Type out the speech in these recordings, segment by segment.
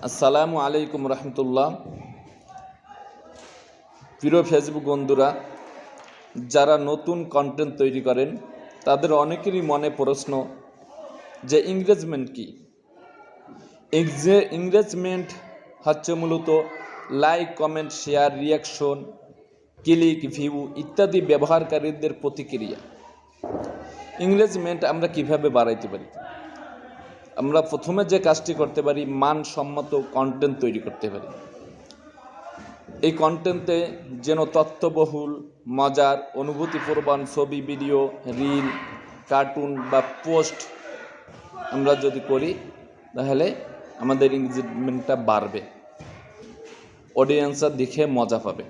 আসসালামু আলাইকুম রহমতুল্লাহ। প্রিয় ফেসবুক বন্ধুরা, যারা নতুন কন্টেন্ট তৈরি করেন তাদের অনেকেরই মনে প্রশ্ন যে এঙ্গেজমেন্ট কি। এঙ্গেজমেন্ট হচ্ছে মূলত like, comment, share, reaction, click, view ইত্যাদি ব্যবহারকারীদের প্রতিক্রিয়া। এঙ্গেজমেন্ট আমরা কিভাবে বাড়াইতে পারি? আমরা প্রথমে যে কাজটি করতে পারি, মানসম্মত কন্টেন্ট তৈরি করতে পারি। এই কন্টেন্টে যেন তথ্যবহুল, মজার, অনুভূতিপ্রবণ ছবি, ভিডিও, রিল, কার্টুন বা পোস্ট আমরা যদি করি তাহলে আমাদের এঙ্গেজমেন্টটা বাড়বে, অডিয়েন্সরা দেখে মজা পাবে।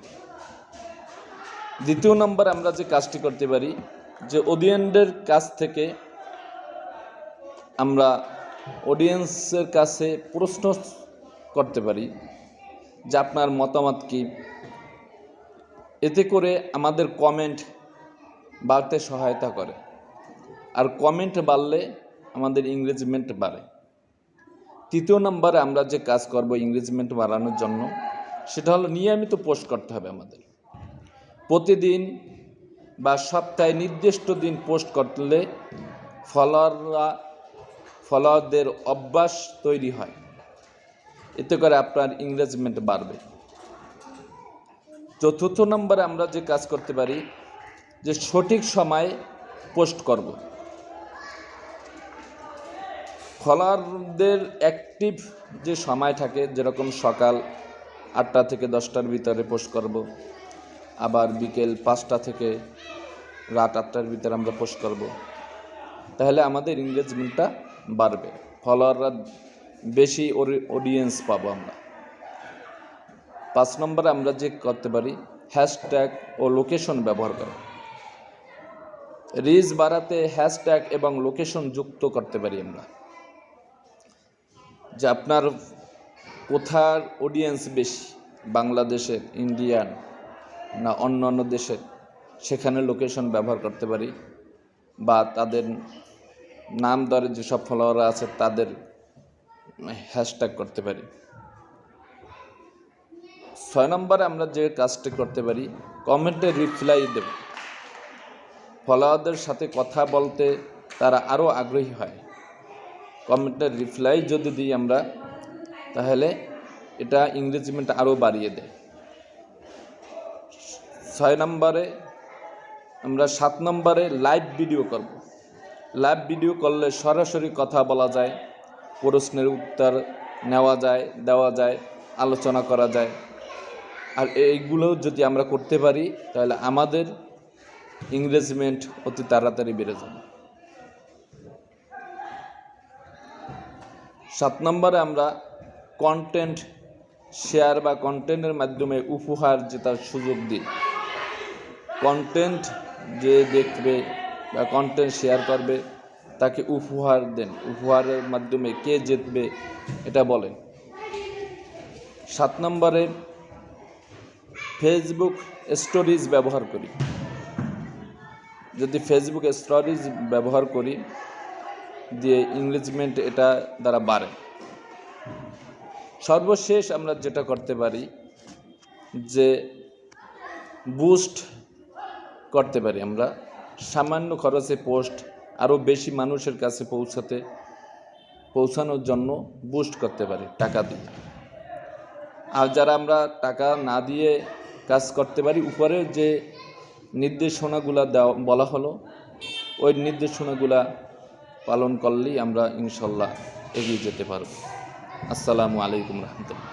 দ্বিতীয় নম্বর আমরা যে কাজটি করতে পারি, যে অডিয়েন্সের কাছ থেকে আমরা অডিয়েন্সের কাছে প্রশ্ন করতে পারি যে আপনার মতামত কি। এতে করে আমাদের কমেন্ট বাড়তে সহায়তা করে, আর কমেন্ট বাড়লে আমাদের এঙ্গেজমেন্ট বাড়ে। তৃতীয় নম্বরে আমরা যে কাজ করব এঙ্গেজমেন্ট বাড়ানোর জন্য, সেটা হলো নিয়মিত পোস্ট করতে হবে আমাদের। প্রতিদিন বা সপ্তাহে নির্দিষ্ট দিন পোস্ট করলে ফলোয়ারদের অভ্যাস তৈরি হয়। এতে করে আপনার এঙ্গেজমেন্ট বাড়বে। চতুর্থ নম্বরে আমরা যে কাজ করতে পারি, যে সঠিক সময়ে পোস্ট করব। ফলোয়ারদের অ্যাক্টিভ যে সময় থাকে, যেরকম সকাল 8টা থেকে 10টার ভিতরে পোস্ট করব, আবার বিকেল 5টা থেকে রাত 8টার ভিতরে আমরা পোস্ট করব, তাহলে আমাদের এঙ্গেজমেন্টটা বাড়বে, ফলোয়াররা বেশি অডিয়েন্স পাবো আমরা। 5 নম্বরে আমরা যে করতে পারি, হ্যাশট্যাগ ও লোকেশন ব্যবহার করা। রিচ বাড়াতে হ্যাশট্যাগ এবং লোকেশন যুক্ত করতে পারি আমরা, যে আপনার কোথার অডিয়েন্স বেশি, বাংলাদেশের, ইন্ডিয়ান না অন্য দেশের, সেখানে লোকেশন ব্যবহার করতে পারি, বা তাদের নাম ধরে যেসব ফলোয়ার আছে তাদের হ্যাশট্যাগ করতে পারি। 6 নম্বরে আমরা যে কাজটি করতে পারি, কমেন্টে রিপ্লাই দেব। ফলোয়ারদের সাথে কথা বলতে তারা আরও আগ্রহী হয়। কমেন্টের রিপ্লাই যদি দিই আমরা, তাহলে এটা এঙ্গেজমেন্ট আরও বাড়িয়ে দেয়। 6 নম্বরে আমরা 7 নম্বরে লাইভ ভিডিও করব। লাইভ ভিডিও করলে সরাসরি কথা বলা যায়, প্রশ্নের উত্তর নেওয়া যায়, দেওয়া যায়, আলোচনা করা যায়। আর এইগুলো যদি আমরা করতে পারি তাহলে আমাদের এঙ্গেজমেন্ট অতি তাড়াতাড়ি বেড়ে যাবে। 7 নম্বরে আমরা কন্টেন্ট শেয়ার বা কন্টেন্টের মাধ্যমে উপহার জেতার সুযোগ দিই। কন্টেন্ট যে দেখবে বা কন্টেন্ট শেয়ার করবে তাকে উপহার দেন। উপহারের মাধ্যমে কে জিতবে এটা বলেন। 7 নম্বরে ফেসবুক স্টোরিজ ব্যবহার করি। যদি ফেসবুক স্টোরিজ ব্যবহার করি দিয়ে এঙ্গেজমেন্ট এটা দ্বারা বাড়ে। সর্বশেষ আমরা যেটা করতে পারি, যে বুস্ট করতে পারি। আমরা সামান্য খরচে পোস্ট আরও বেশি মানুষের কাছে পৌঁছানোর জন্য বুস্ট করতে পারি টাকা দিয়ে। আর যারা আমরা টাকা না দিয়ে কাজ করতে পারি, উপরে যে নির্দেশনাগুলো বলা হলো, ওই নির্দেশনাগুলা পালন করলেই আমরা ইনশাল্লাহ এগিয়ে যেতে পারব। আসসালামু আলাইকুম রহমতুল্লাহ।